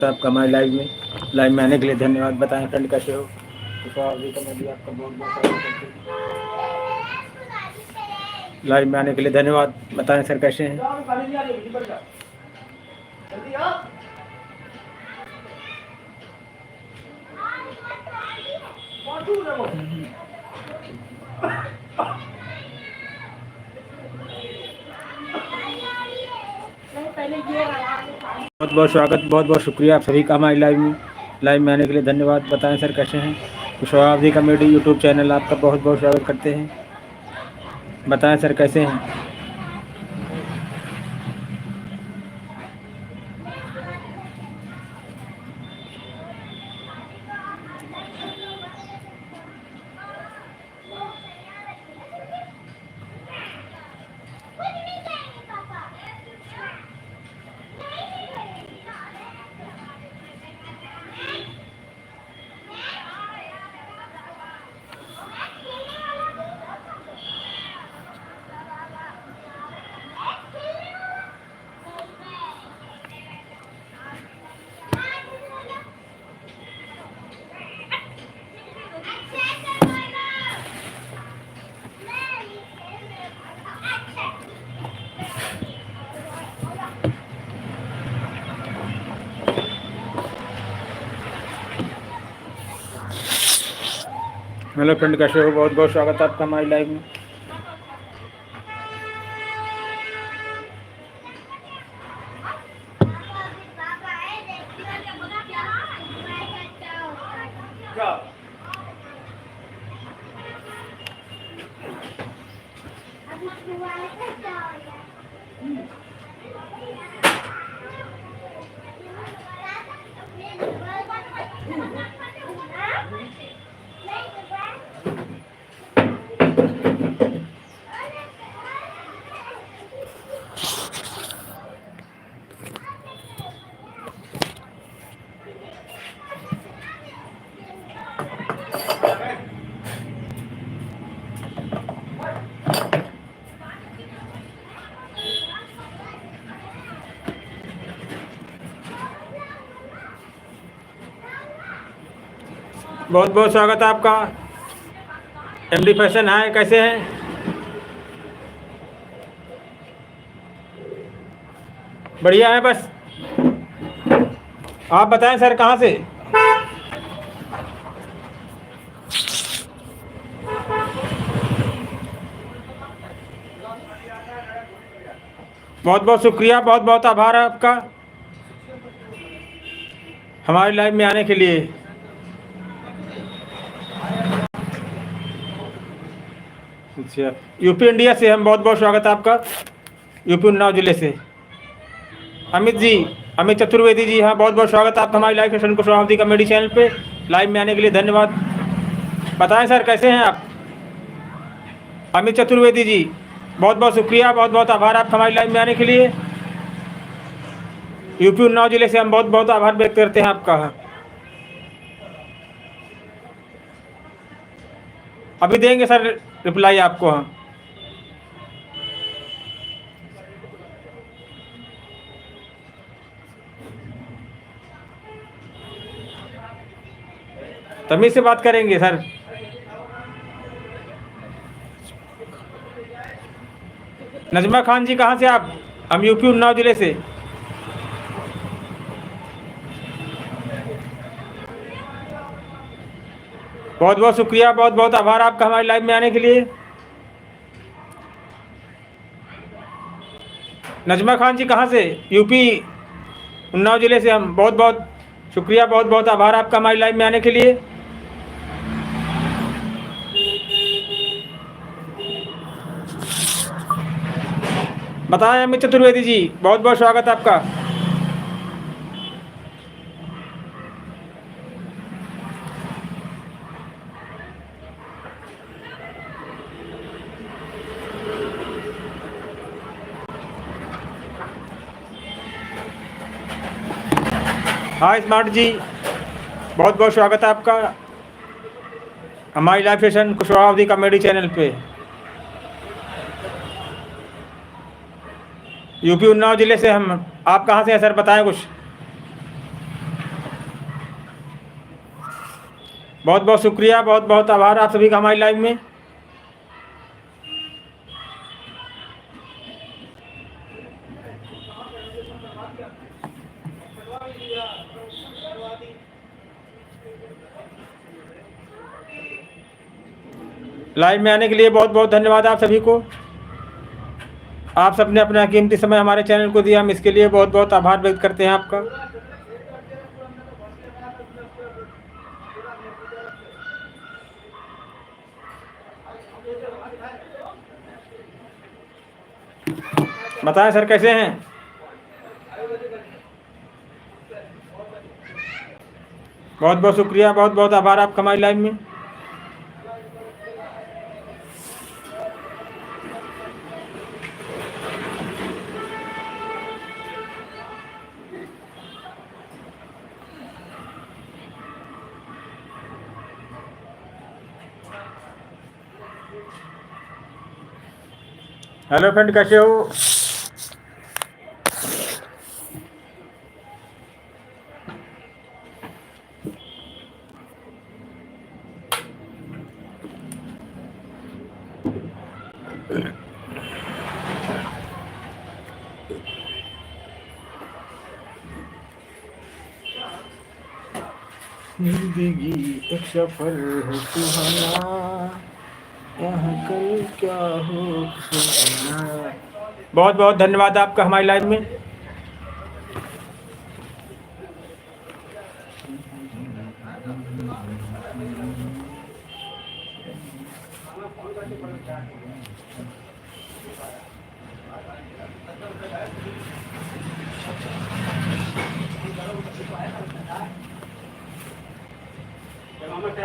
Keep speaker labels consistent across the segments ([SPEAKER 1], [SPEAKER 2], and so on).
[SPEAKER 1] आपका हमारे लाइव में आने के लिए धन्यवाद। बताएं फ्रेंड कैसे हो? कुशवाहा कॉमेडी आपका बहुत बहुत स्वागत करती है। लाइव में आने के लिए धन्यवाद। बताएं सर कैसे हैं? बहुत बहुत स्वागत, बहुत बहुत शुक्रिया आप सभी का हमारे लाइव में आने के लिए धन्यवाद। बताएं सर कैसे हैं? कुशवाहा कॉमेडी यूट्यूब चैनल आपका बहुत बहुत स्वागत करते हैं। बताएं सर कैसे हैं? हेलो फ्रेंड कैसे हो? बहुत बहुत स्वागत है आपका हमारे लाइव में। बहुत बहुत स्वागत है आपका। एमडी फैशन है, कैसे हैं? बढ़िया है बस। आप बताएं सर कहाँ से? बहुत बहुत शुक्रिया, बहुत बहुत आभार है आपका हमारे लाइव में आने के लिए। अच्छा, यूपी इंडिया से हम बहुत बहुत स्वागत है आपका, यूपी उन्नाव जिले से। अमित जी, अमित चतुर्वेदी जी, हाँ बहुत बहुत स्वागत है आपका हमारी live fashion Kushwaha comedy channel पे। लाइव में आने के लिए धन्यवाद। बताएं सर कैसे हैं आप? अमित चतुर्वेदी जी, बहुत बहुत शुक्रिया, बहुत बहुत आभार आपका हमारी लाइव में आने के लिए। यूपी उन्नाव जिले से हम बहुत बहुत आभार व्यक्त करते हैं आपका। अभी देंगे सर रिप्लाई आपको। हाँ तमीज़ से बात करेंगे सर। नजमा खान जी कहाँ से आप? हम यूपी उन्नाव जिले से। बहुत बहुत शुक्रिया, बहुत बहुत आभार आपका हमारी लाइव में आने के लिए। नजमा खान जी कहाँ से? यूपी उन्नाव जिले से। हम बहुत बहुत शुक्रिया, बहुत बहुत आभार आपका हमारी लाइव में आने के लिए। बताएं अमित चतुर्वेदी जी, बहुत बहुत स्वागत है आपका। हाय स्मार्ट जी, बहुत बहुत स्वागत है आपका हमारी live fashion Kushwaha comedy channel पे। यूपी उन्नाव जिले से हम। आप कहाँ से हैं सर? बताएं कुछ। बहुत बहुत शुक्रिया, बहुत बहुत आभार आप सभी का हमारी लाइव में। लाइव में आने के लिए बहुत बहुत धन्यवाद आप सभी को। आप सबने अपना कीमती समय हमारे चैनल को दिया, हम इसके लिए बहुत बहुत आभार व्यक्त करते हैं आपका। बताएं सर कैसे हैं? बहुत बहुत शुक्रिया, बहुत बहुत आभार आपका हमारी लाइव में। हेलो फ्रेंड, कैसे हो? जिंदगी एक सफर है सुहाना, यहाँ कल क्या हो सुहाना। बहुत बहुत धन्यवाद आपका हमारी लाइव में।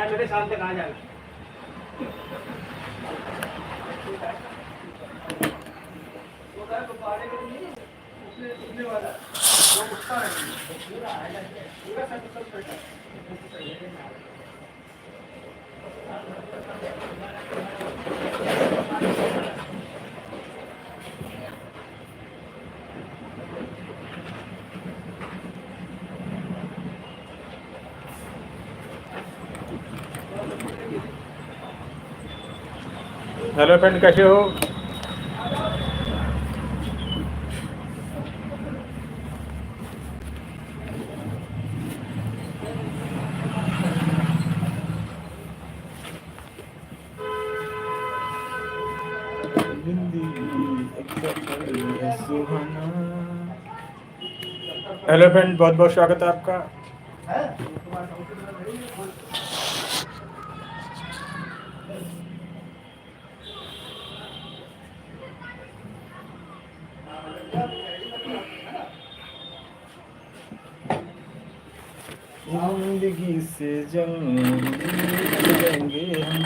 [SPEAKER 1] मेरे साथ तक आ जाना। हेलो फ्रेंड, कैसे हो? हेलो फ्रेंड, बहुत बहुत स्वागत है आपका। जिंदगी से जंगेंगे हम,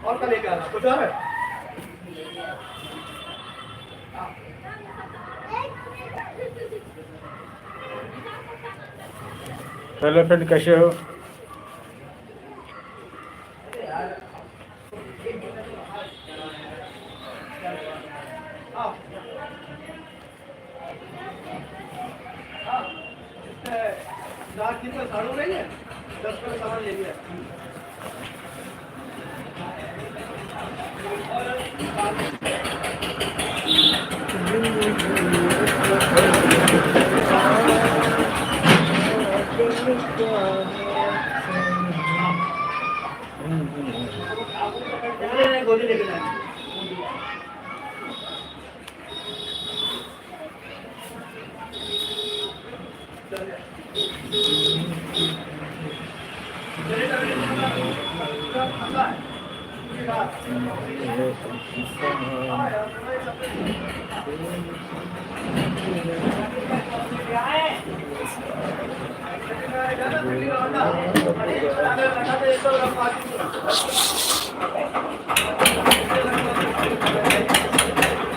[SPEAKER 1] और का लेके आना कुछ और है। हेलो फ्रेंड, कैसे हो?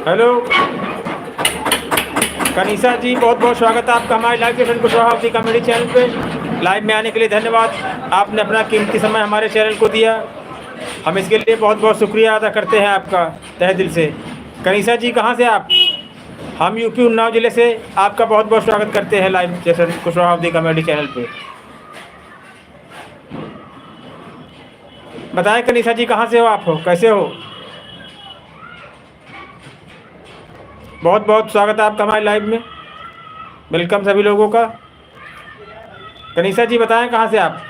[SPEAKER 1] हेलो कनीसा जी, बहुत बहुत स्वागत है आपका हमारे लाइव सेशन कुशवाहा अवधी कॉमेडी चैनल पे। लाइव में आने के लिए धन्यवाद। आपने अपना कीमती समय हमारे चैनल को दिया, हम इसके लिए बहुत बहुत शुक्रिया अदा करते हैं आपका तहे दिल से। कनीसा जी कहाँ से आप? हम यूपी उन्नाव ज़िले से आपका बहुत बहुत स्वागत करते हैं लाइव सेशन कुशवाहा अवधी कॉमेडी चैनल पे। बताएं कनीसा जी कहाँ से हो आप, कैसे हो? बहुत बहुत स्वागत है आपका हमारे लाइव में, वेलकम सभी लोगों का। कनीसा जी बताएं कहाँ से आप?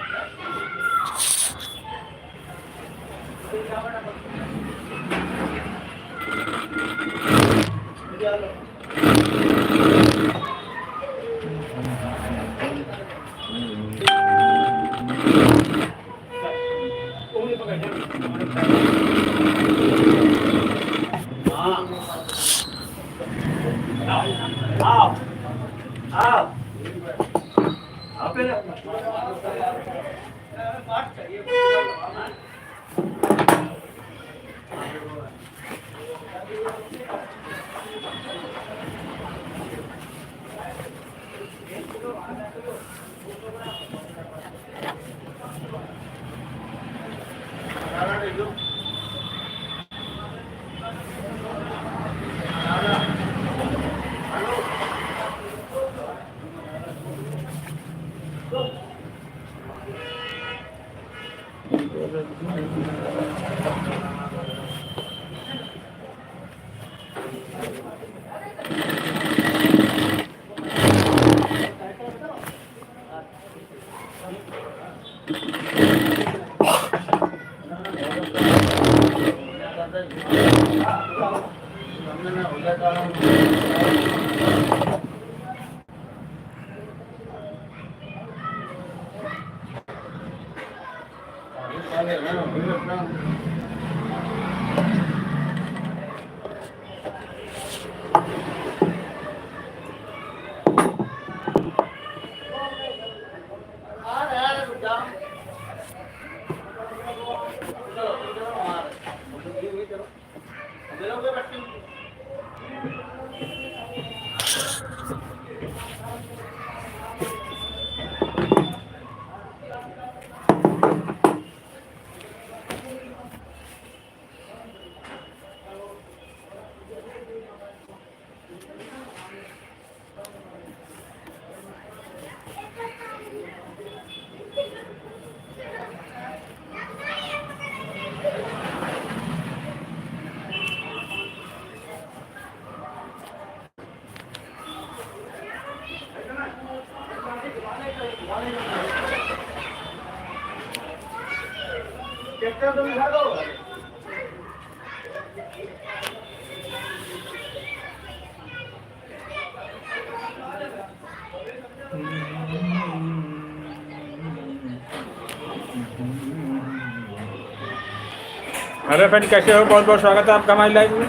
[SPEAKER 1] हेलो फ्रेंड, कैसे हो? बहुत बहुत स्वागत है आपका हमारे लाइव में।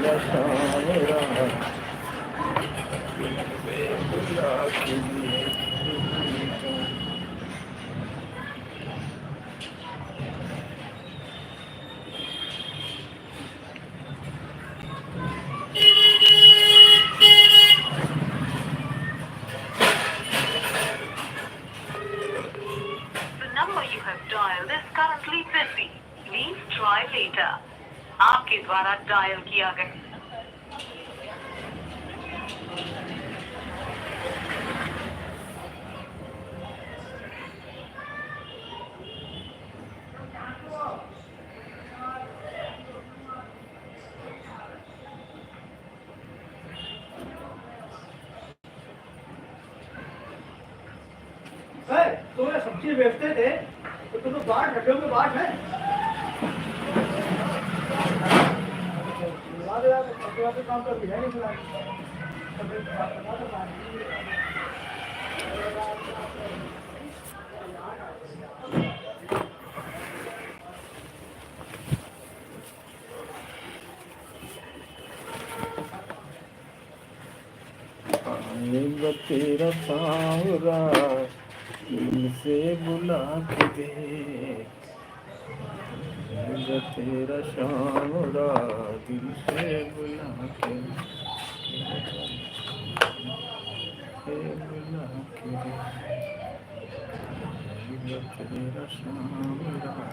[SPEAKER 1] तेरा शावरा से बुला के
[SPEAKER 2] आपके द्वारा डायल किया गया
[SPEAKER 3] तो ये सब्जी बेचते थे तो तुम तो बाट हड्डियों में बाट है काम कर है नहीं
[SPEAKER 1] आएगा तेरा सावरा दिल से बुला के दे आएगा तेरा सावरा दिल से बुला के बुला के दे आएगा तेरा सावरा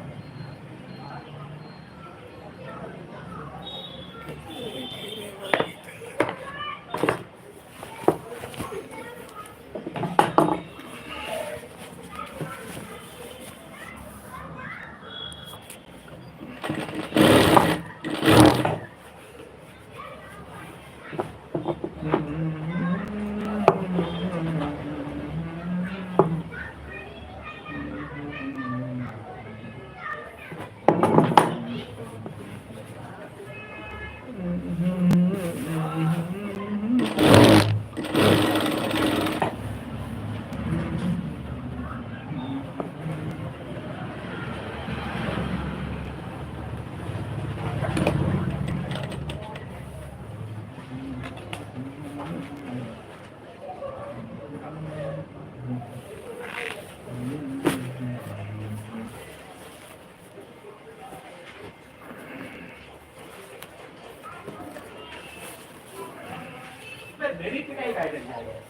[SPEAKER 3] मेरी पिटाई का है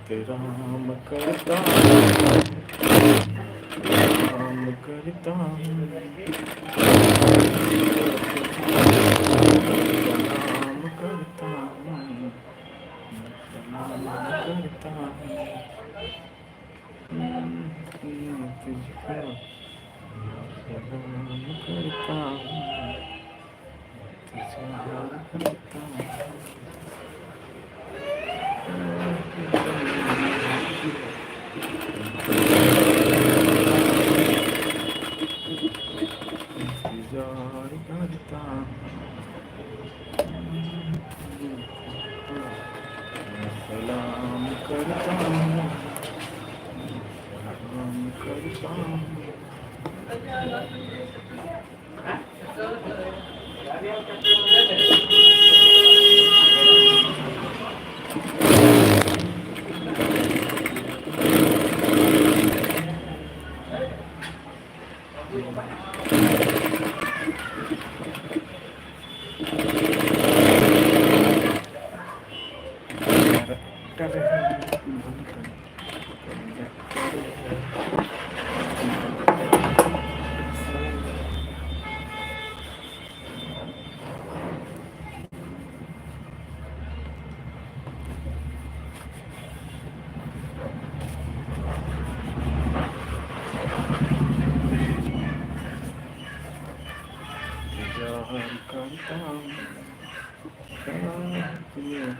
[SPEAKER 1] तेरा नाम करता नाम करता नाम करता नाम करता तुझको नाम करता तुझको करता करता सलाम करता सलाम करता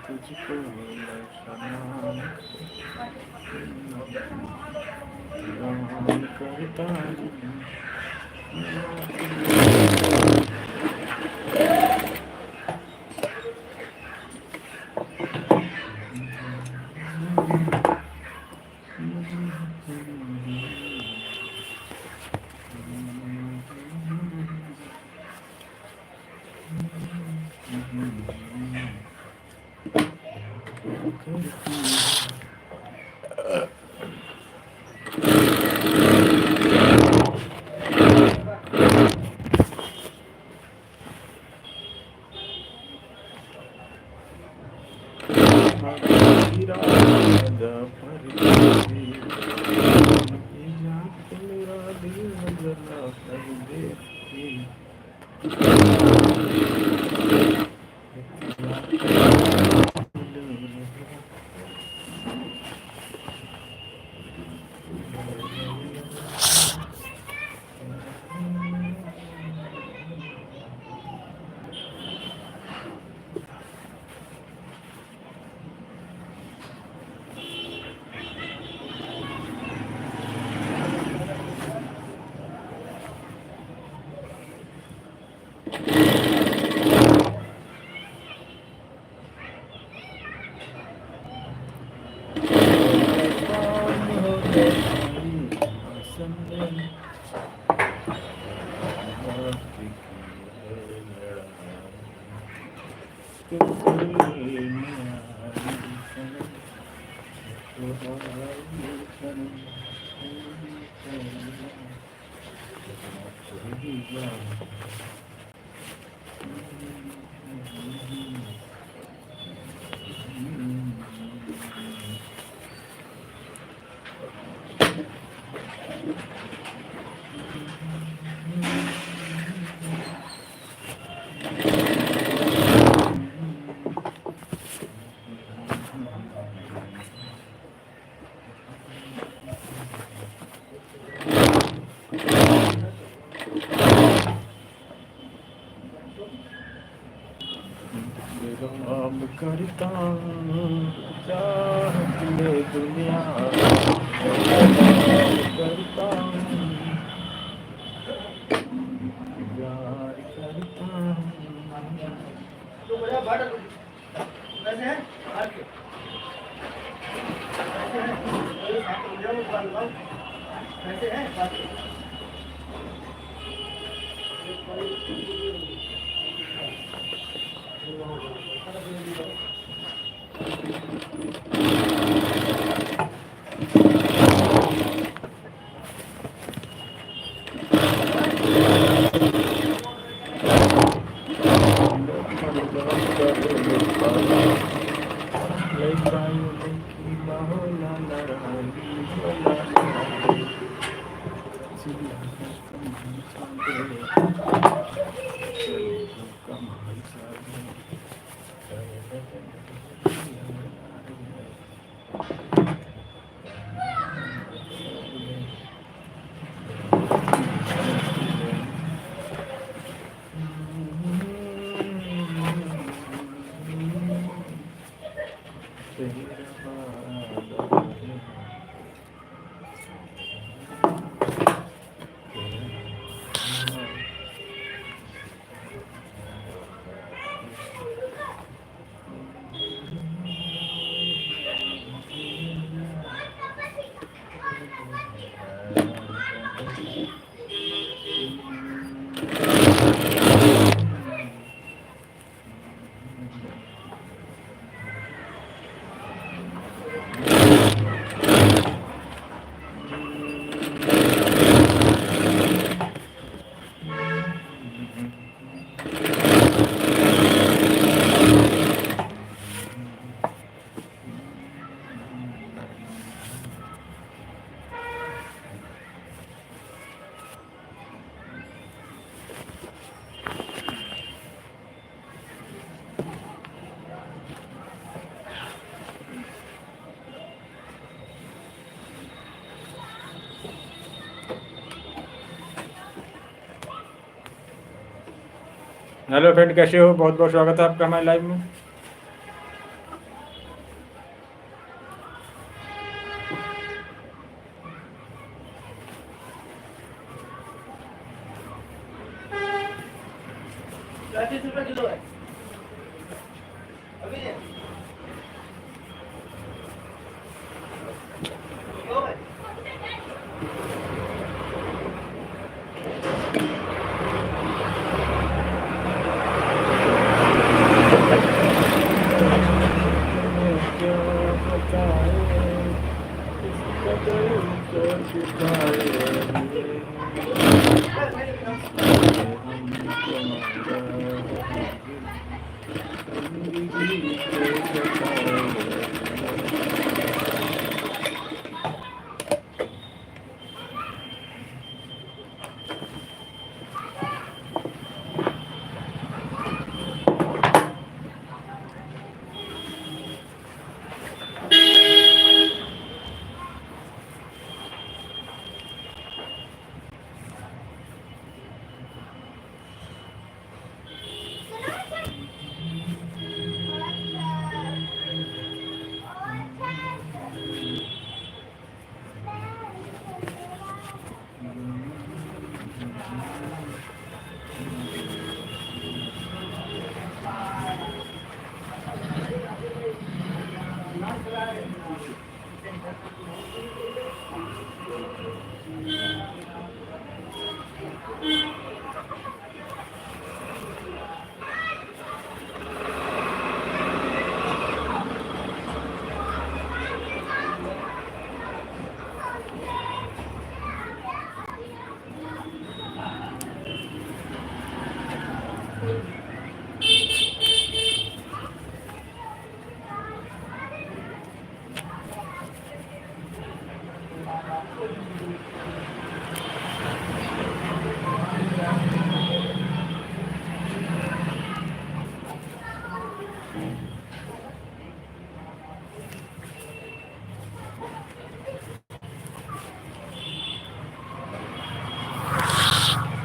[SPEAKER 1] तुझको सलाम करता राम करता चाहत में दुनिया राम करता प्यार करता
[SPEAKER 3] तो बड़ा बड़ा कैसे है आज के कैसे है ये साथ में जाओ बाल बाल कैसे है बात
[SPEAKER 1] हेलो फ्रेंड, कैसे हो? बहुत बहुत स्वागत है आपका हमारे लाइव में।
[SPEAKER 3] ₹30 किलो है अभी नहीं हो गए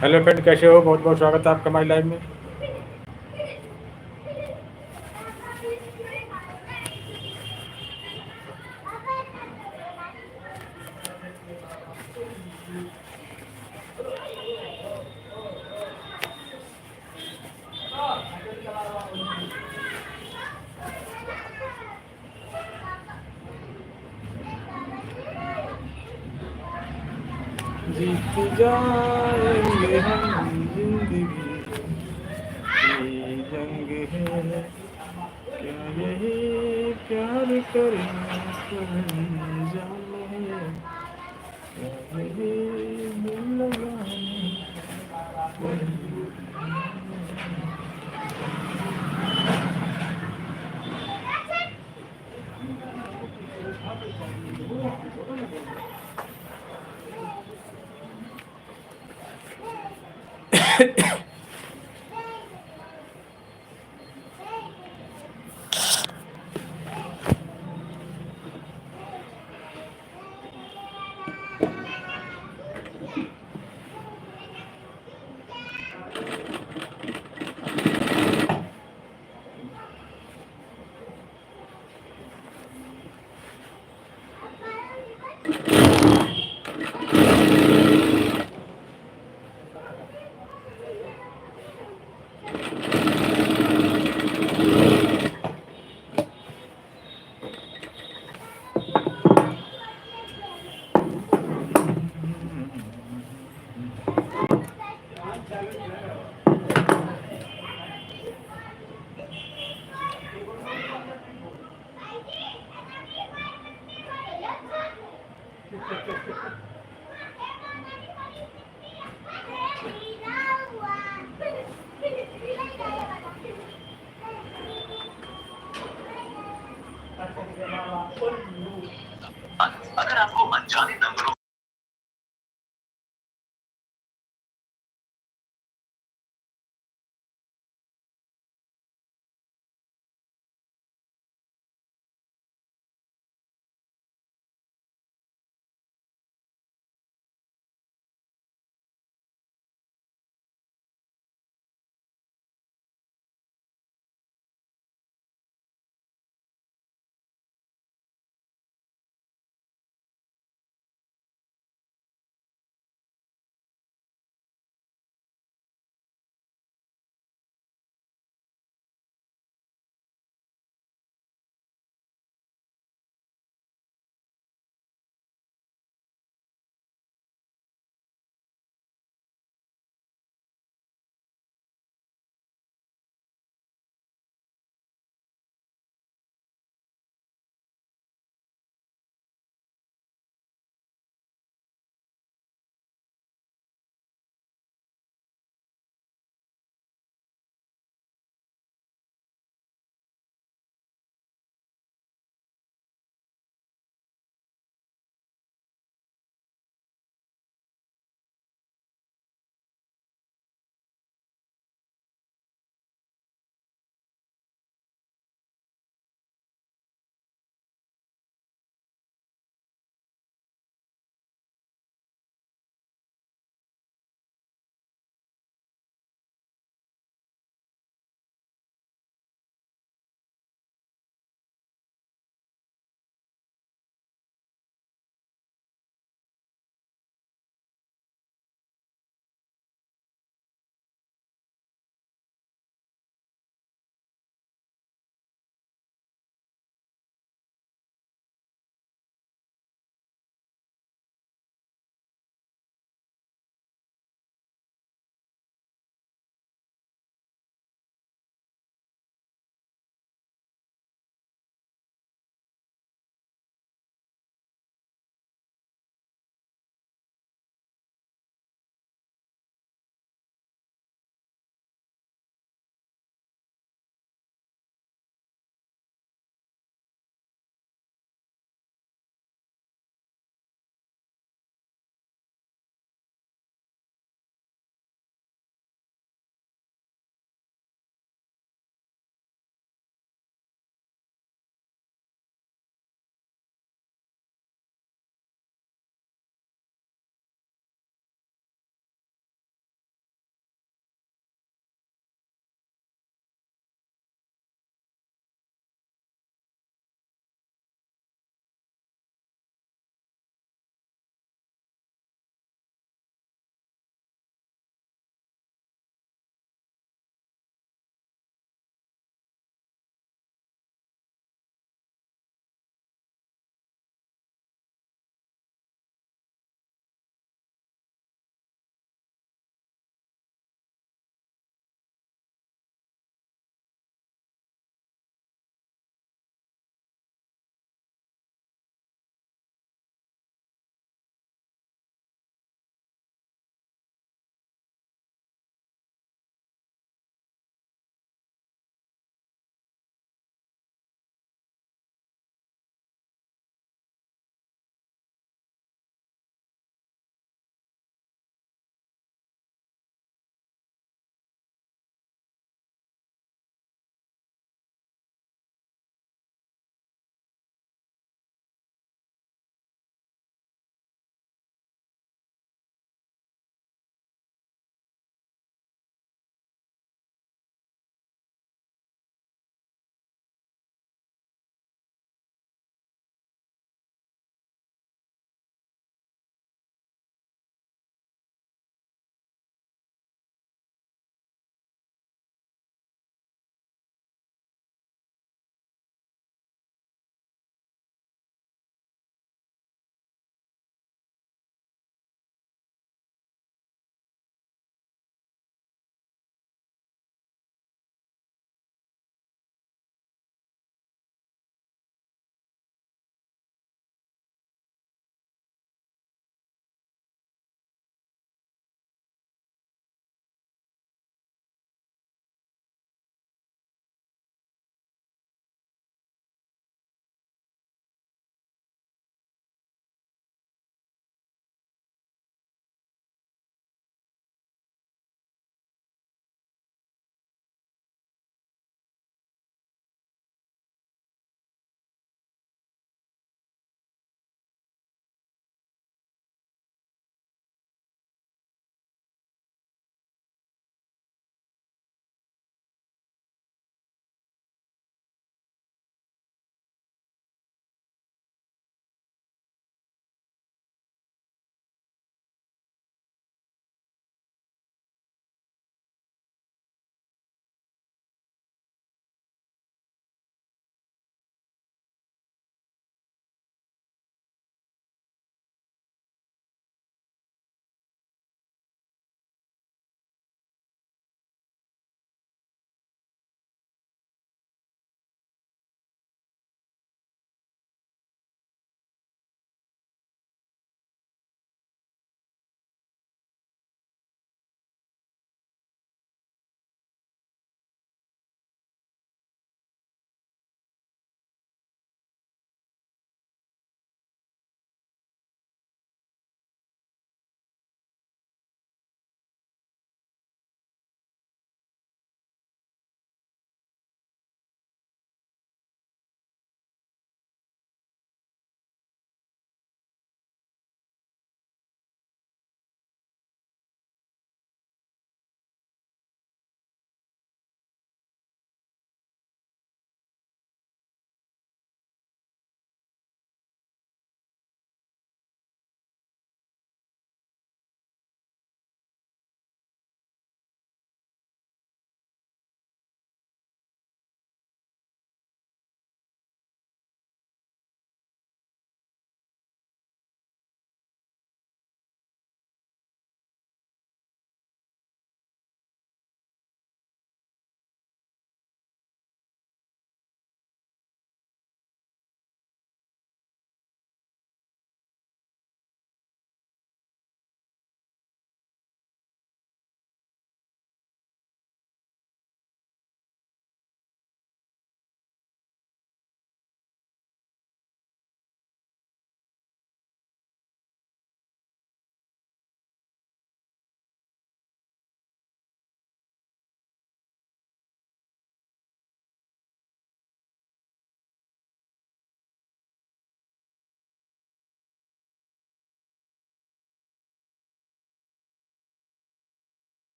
[SPEAKER 1] हेलो फ्रेंड, कैसे हो? बहुत बहुत स्वागत है आपका हमारे लाइव में। जीत जाएंगे हम जिंदगी की जंग है, क्या यही प्यार करना अंजाम है, क्या यही दिल लगाना।
[SPEAKER 4] अगर आपको अनजाने नंबरों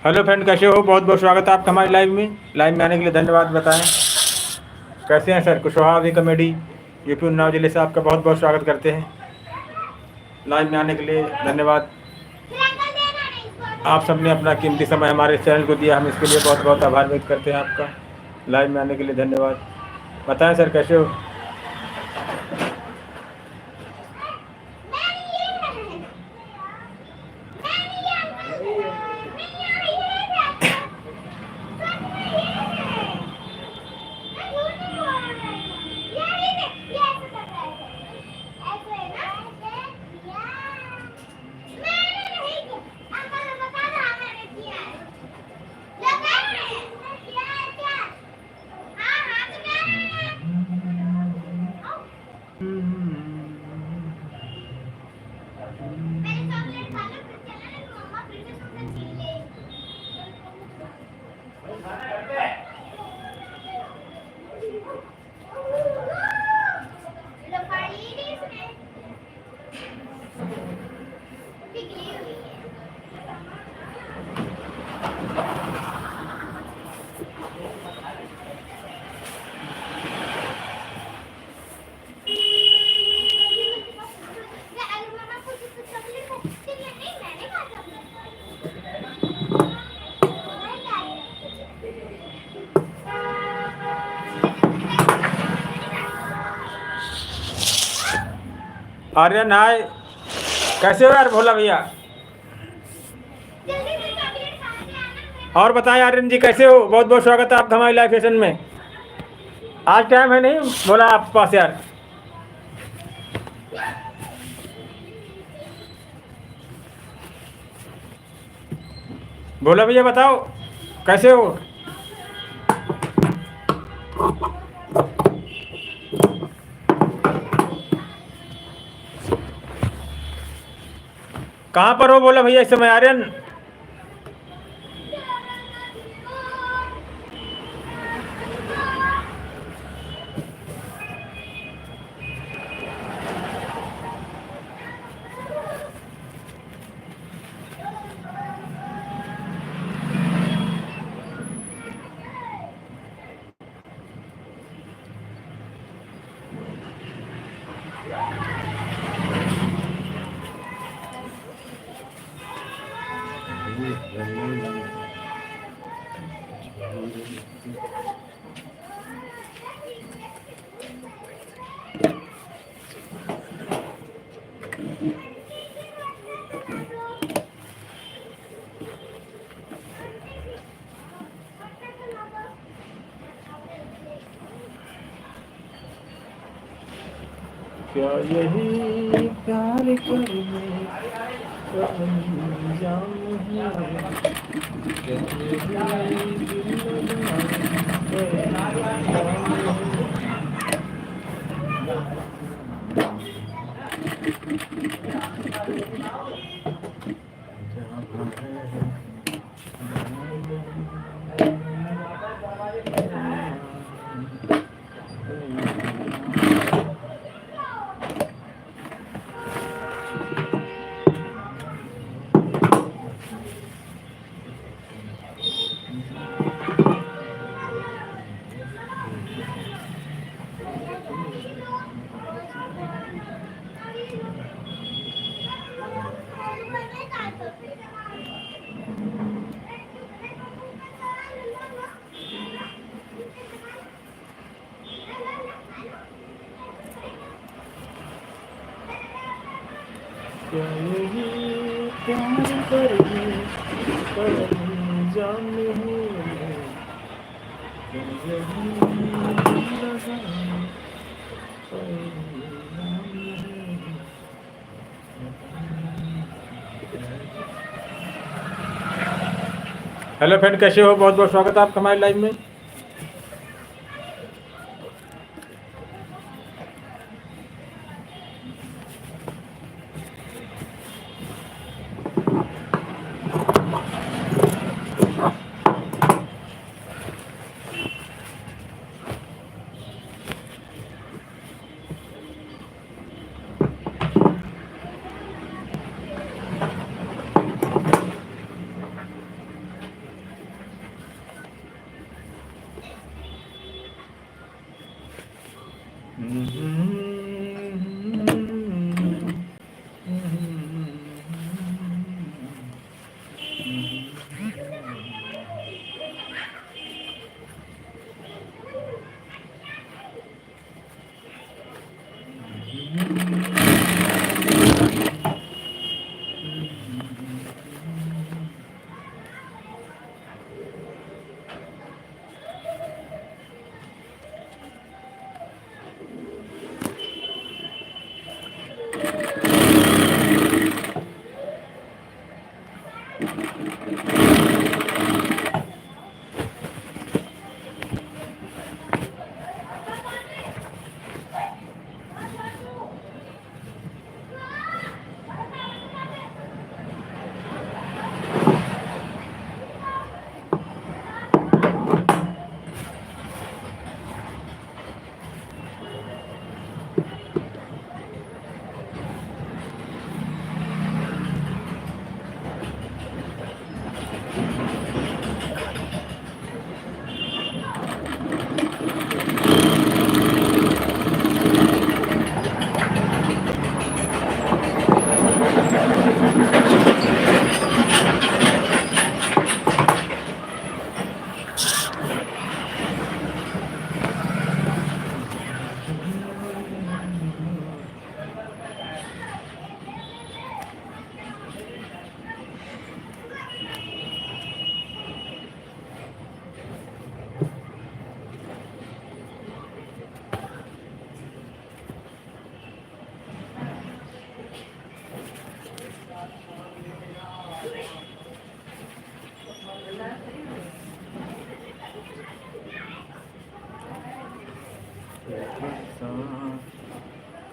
[SPEAKER 1] हेलो फ्रेंड, कैसे हो? बहुत बहुत स्वागत है आपका हमारे लाइव में आने के लिए धन्यवाद। बताएं कैसे हैं सर? कुशवाहा भी कॉमेडी यूपी उन्नाव जिले से आपका बहुत बहुत स्वागत करते हैं। लाइव में आने के लिए धन्यवाद। आप सबने अपना कीमती समय हमारे चैनल को दिया, हम इसके लिए बहुत बहुत आभार व्यक्त करते हैं आपका। लाइव में आने के लिए धन्यवाद। बताएं सर कैसे हो? आर्यन हाय, कैसे हो यार भोला भैया? और बताएं आर्यन जी कैसे हो? बहुत बहुत स्वागत है आपका हमारे लाइव सेशन में। आज टाइम है नहीं बोला आपके पास यार? भोला भैया बताओ कैसे हो? कहाँ पर हो भोला भैया इस समय? आर्यन क्या यही प्यार करने का अंजाम है? क्या यही दिल लगाने का अंजाम क्या यही प्यार करने का अंजाम है? क्या यही दिल लगाने का अंजाम है? हेलो फ्रेंड, कैसे हो? बहुत बहुत स्वागत है आपका हमारे लाइव में।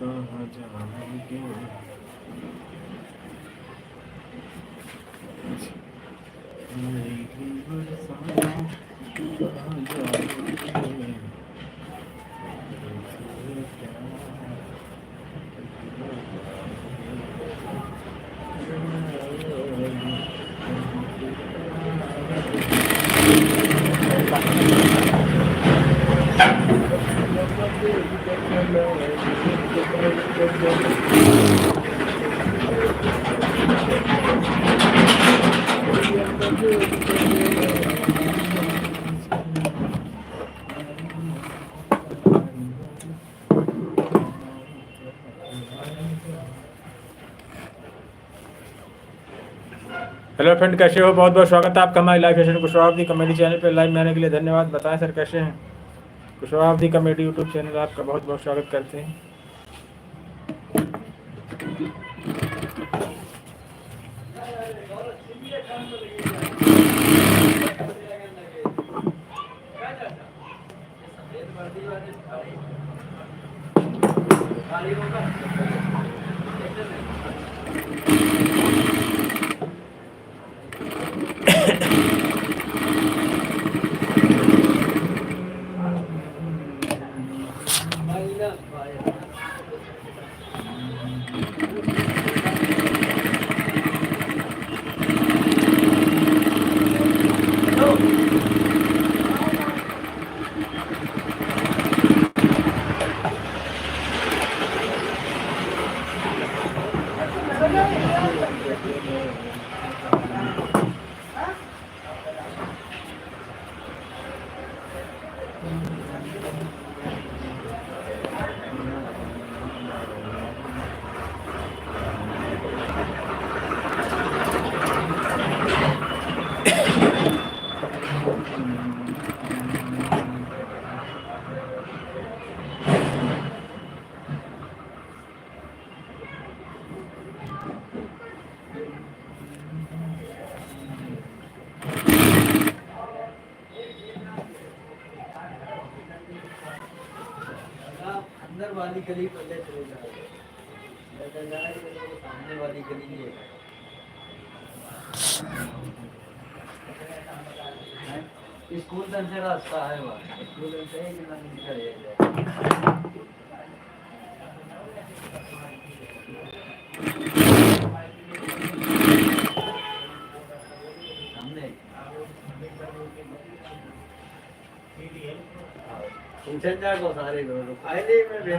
[SPEAKER 1] कहाँ जाएंगे मेरी बरसात कहाँ जाएंगे हेलो फ्रेंड, कैसे हो? बहुत बहुत स्वागत है आपका हमारे live session Kushwaha comedy channel पे। लाइव में आने के लिए धन्यवाद। बताएं सर कैसे हैं? कुशवाहा कॉमेडी यूट्यूब चैनल आपका बहुत बहुत स्वागत करते हैं।
[SPEAKER 3] अंदर वाली गली पहले चले जाओ, सामने वाली गली ये स्कूल तक से रास्ता है, वहाँ स्कूल से ही निकल सामने फंक्शन जाको सारे लोग फायदे में भी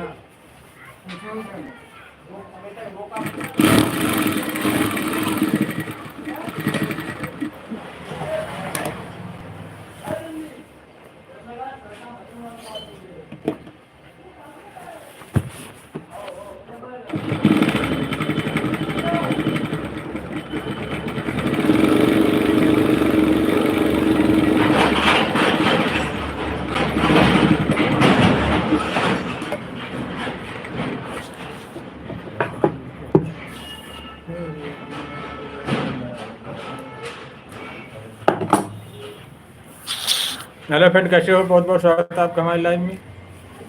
[SPEAKER 1] हेलो फ्रेंड, कैसे हो? बहुत बहुत स्वागत है आपका हमारे लाइव में।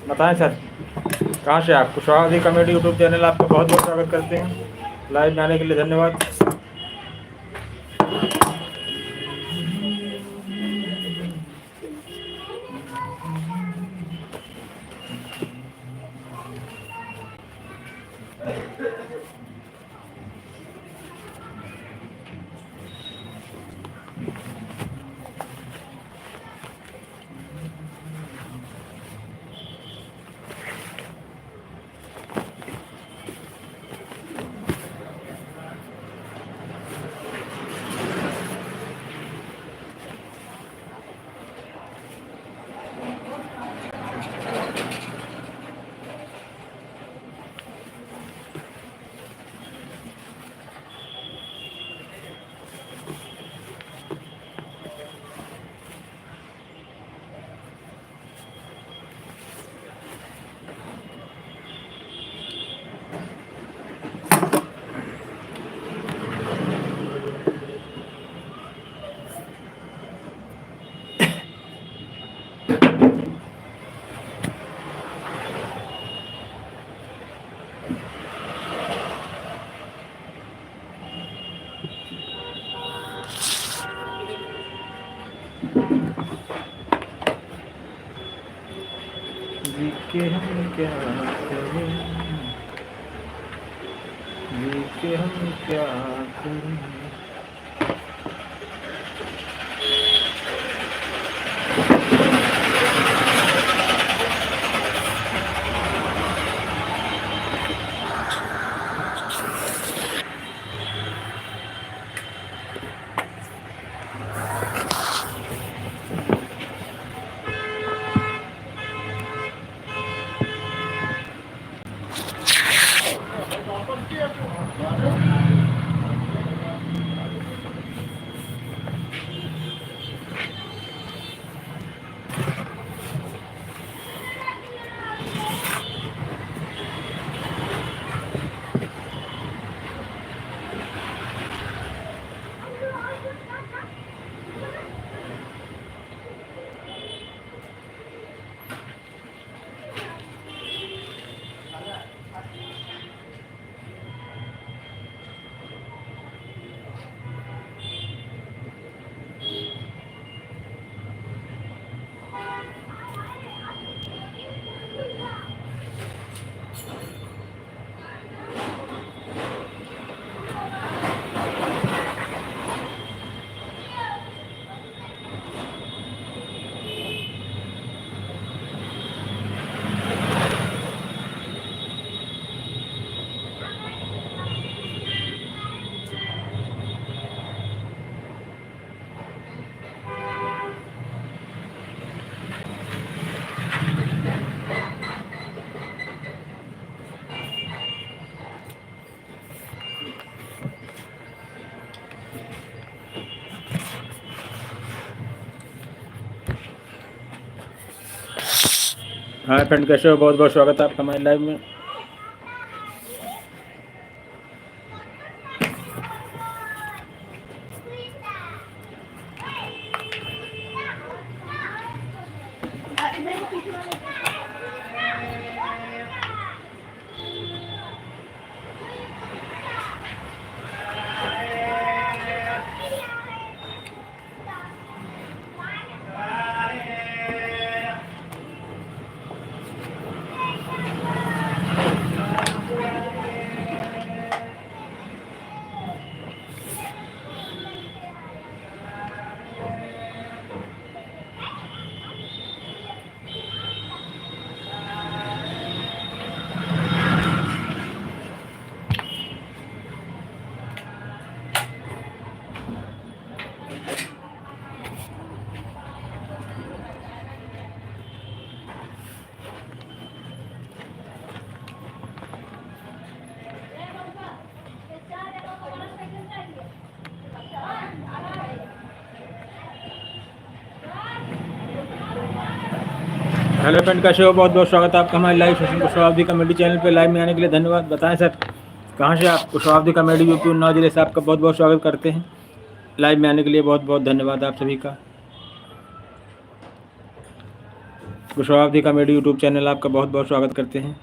[SPEAKER 1] बताएं सर, कहाँ से आप? कुशवाहा कॉमेडी यूट्यूब चैनल, आपका बहुत बहुत स्वागत करते हैं। लाइव में आने के लिए धन्यवाद। जी के हम क्या करें, जी के हम क्या करें। हाँ फ्रेंड, कैसे हो? बहुत बहुत स्वागत है आपका हमारे लाइव में। हेलो फ्रेंड, कैसे हो? बहुत बहुत स्वागत है आपका हमारे live session Kushwaha comedy channel पे। लाइव में आने के लिए धन्यवाद। बताएं सर, कहाँ से आप? कुशवाहा कॉमेडी यूपी उन्नाव जिले से आपका बहुत बहुत स्वागत करते हैं। लाइव में आने के लिए बहुत बहुत धन्यवाद आप सभी का। कुशवाहा कॉमेडी यूट्यूब चैनल आपका बहुत बहुत स्वागत करते हैं।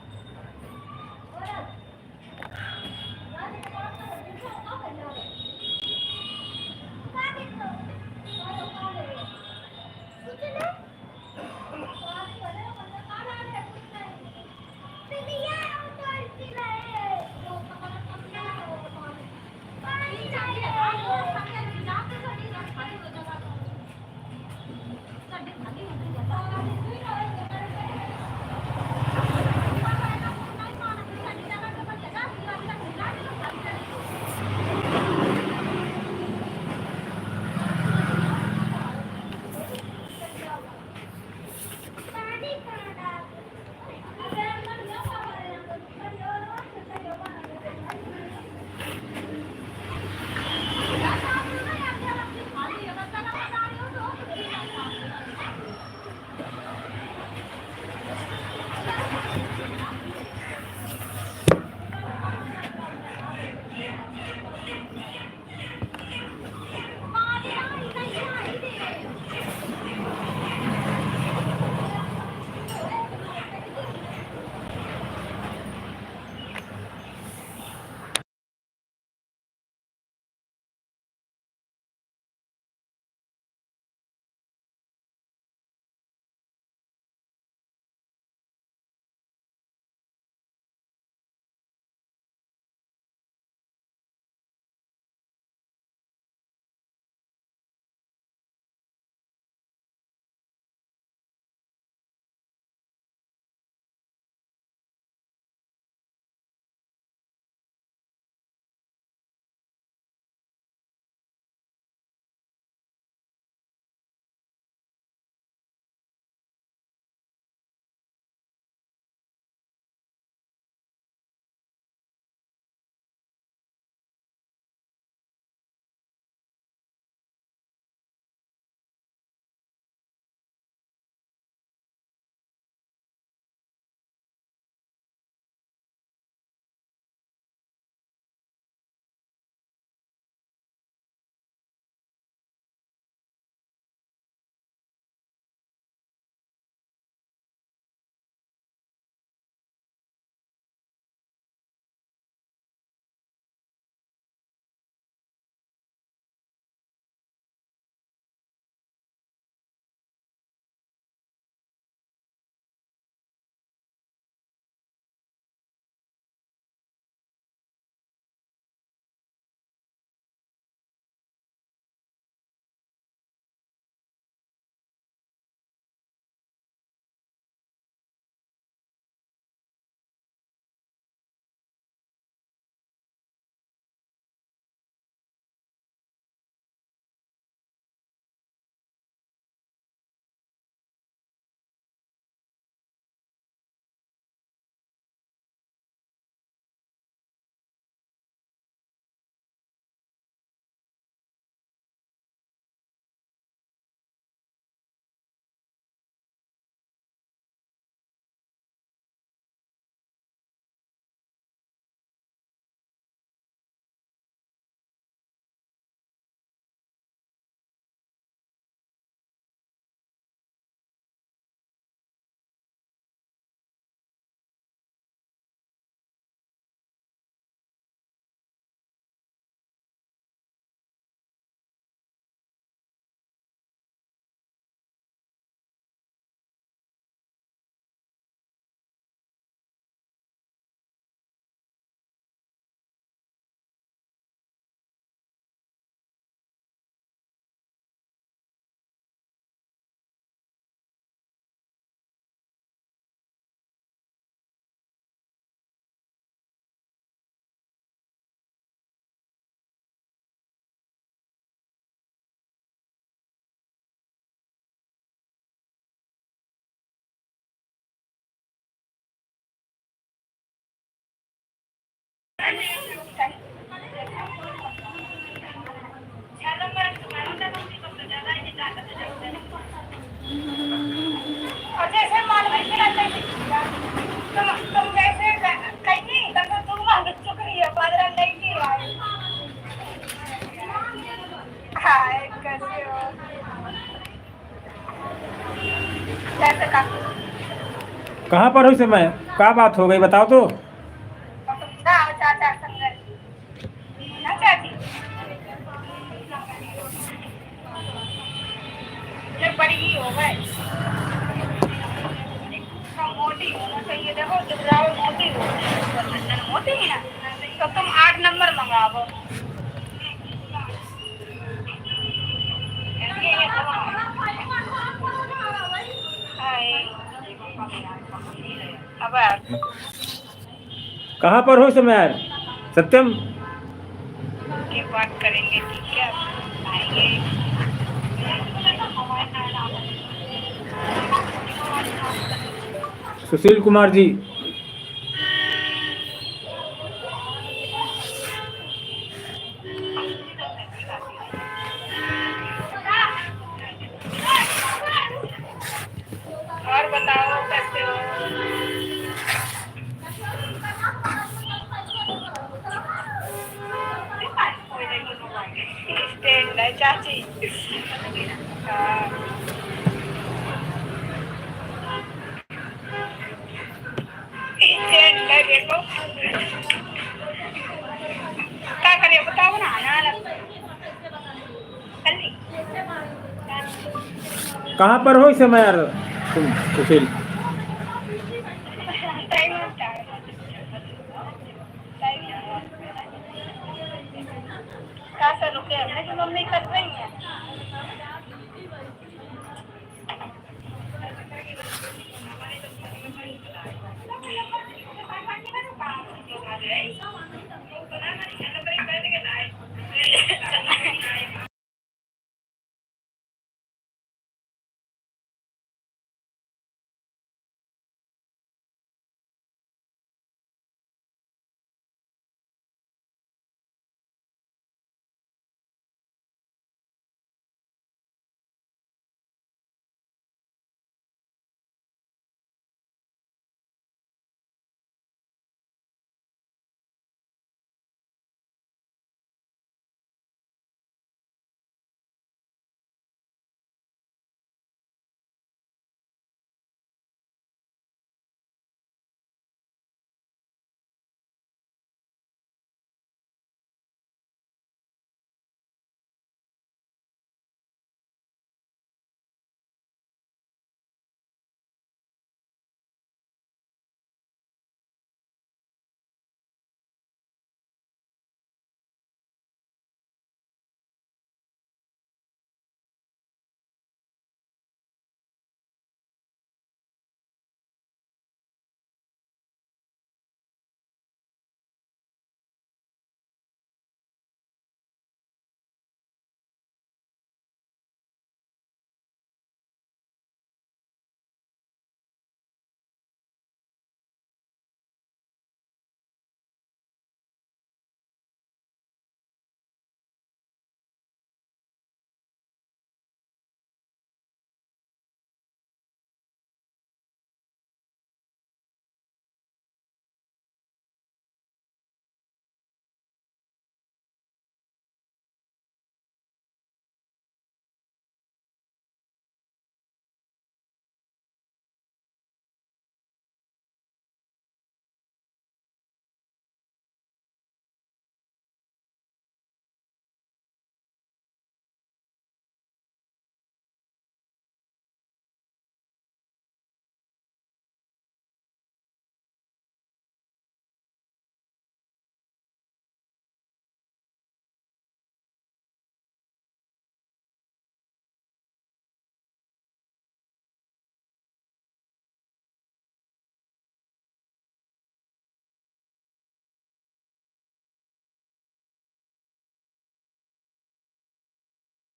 [SPEAKER 5] कैसे का
[SPEAKER 1] कहाँ पर हो समय? क्या बात हो गई बताओ तो।
[SPEAKER 2] चाचा संग ना चाची ये बड़ी ही हो गए मोटी होना चाहिए देखो दुबलाओ मोटी हो मोटी है ना तो तुम 8 नंबर मंगाओ अब
[SPEAKER 1] कहाँ पर हो समय? सत्यम
[SPEAKER 2] ये बात करेंगे ठीक है आएंगे
[SPEAKER 1] सुशील कुमार जी।
[SPEAKER 2] और बताओ कैसे हो स्टैंड है चाची हाँ। स्टैंड है देखो क्या करिए बताओ ना आना जल्दी
[SPEAKER 1] कहाँ पर हो समय यार तुम सुशील?
[SPEAKER 2] टाइम होता है कहाँ से रुके हमने जो मम्मी कर रही है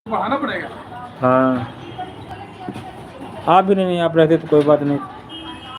[SPEAKER 1] हाँ आप भी नहीं आप रहते तो कोई बात नहीं।